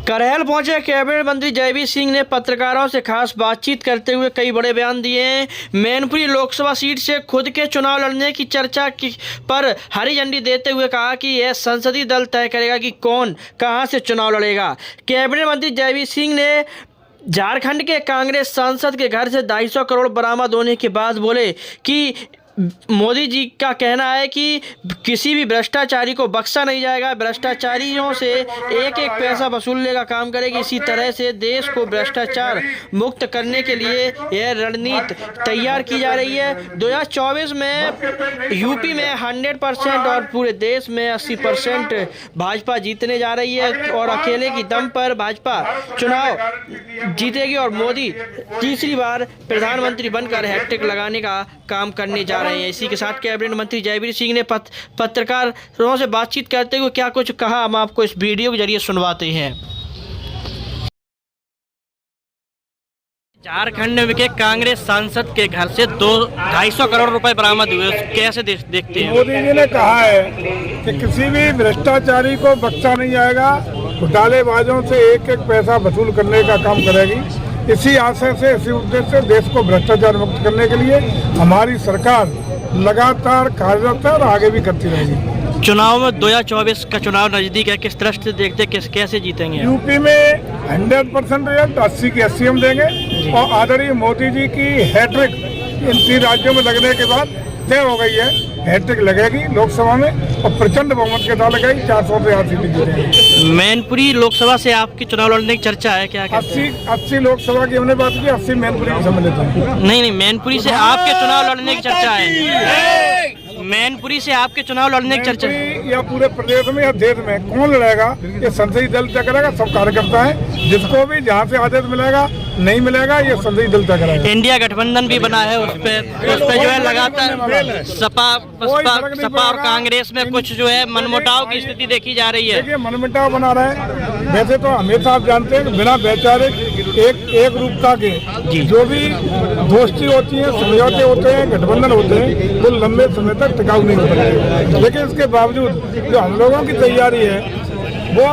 करहल पहुंचे कैबिनेट मंत्री जयवीर सिंह ने पत्रकारों से खास बातचीत करते हुए कई बड़े बयान दिए हैं। मैनपुरी लोकसभा सीट से खुद के चुनाव लड़ने की चर्चा पर हरी झंडी देते हुए कहा कि यह संसदीय दल तय करेगा कि कौन कहां से चुनाव लड़ेगा। कैबिनेट मंत्री जयवीर सिंह ने झारखंड के कांग्रेस सांसद के घर से 250 करोड़ बरामद होने के बाद बोले कि मोदी जी का कहना है कि किसी भी भ्रष्टाचारी को बख्शा नहीं जाएगा, भ्रष्टाचारियों से एक एक पैसा वसूलने का काम करेगी। इसी तरह से देश को भ्रष्टाचार मुक्त करने के लिए यह रणनीति तैयार की जा रही है। 2024 में यूपी में 100% और पूरे देश में 80% भाजपा जीतने जा रही है और अकेले की दम पर भाजपा चुनाव जीतेगी और मोदी तीसरी बार प्रधानमंत्री बनकर हैट्रिक लगाने का काम करने जा रहे हैं। इसी के साथ कैबिनेट मंत्री जयवीर सिंह ने पत्रकारों से बातचीत करते हुए क्या कुछ कहा, हम आपको इस वीडियो के जरिए सुनवाते हैं। झारखंड के कांग्रेस सांसद के घर से 250 करोड़ रुपए बरामद हुए, कैसे देखते हैं? मोदी जी ने कहा है कि किसी भी भ्रष्टाचारी को बख्शा नहीं जाएगा, घोटालेबाजों से एक एक पैसा वसूल करने का काम करेगी। इसी आशय से, इसी उद्देश्य से देश को भ्रष्टाचार मुक्त करने के लिए हमारी सरकार लगातार कार्यरत है और आगे भी करती रहेगी। चुनाव में 2024 का चुनाव नजदीक है, किस तरह से देखते, कैसे जीतेंगे? यूपी में 100% रिजल्ट 80 की 80 हम देंगे और आदरणीय मोदी जी की हैट्रिक इन 3 राज्यों में लगने के बाद तय हो गई है। हैट्रिक लगेगी लोकसभा में और प्रचंड बहुमत के साथ लगेगी, 400 से 80 सीटें जीतेंगे। मैनपुरी लोकसभा से आपकी चुनाव लड़ने की चर्चा है क्या? 80 लोकसभा की हमने बात की, 80 मैनपुरी की सम्मिलित है। नहीं, मैनपुरी से आपके चुनाव लड़ने की चर्चा है। मैनपुरी से आपके चुनाव लड़ने की चर्चा या पूरे प्रदेश में या देश में कौन लड़ेगा, ये संसदीय दल तय करेगा। सब कार्यकर्ता है, जिसको भी जहाँ से आदेश मिलेगा नहीं मिलेगा, ये संसदीय दल तय करेगा। इंडिया गठबंधन भी बना है, उस पे जो है लगातार सपा और कांग्रेस में कुछ जो है मनमुटाव की स्थिति देखी जा रही है। देखिए, मनमुटाव बना रहा है। वैसे तो हमेशा आप जानते हैं कि बिना वैचारिक एक रूपता के जो भी दोस्ती होती है, समझौते होते हैं, गठबंधन होते हैं, वो लंबे समय तक टिकाऊ नहीं होते। लेकिन इसके बावजूद जो हम लोगों की तैयारी है, वो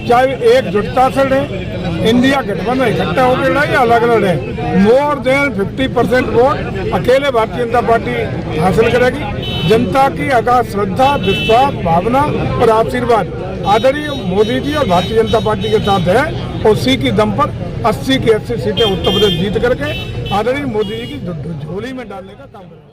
चाहे एकजुटता से लड़े, इंडिया गठबंधन इकट्ठा होकर लड़े या अलग लड़े, मोर देन 50% वोट अकेले भारतीय जनता पार्टी हासिल करेगी। जनता की अगाध श्रद्धा, विश्वास, भावना और आशीर्वाद आदरणीय मोदी जी और भारतीय जनता पार्टी के साथ है और उसी की दम पर 80 की 80 सीटें उत्तर प्रदेश जीत करके आदरणीय मोदी जी की झोली में डालने का काम करेंगे।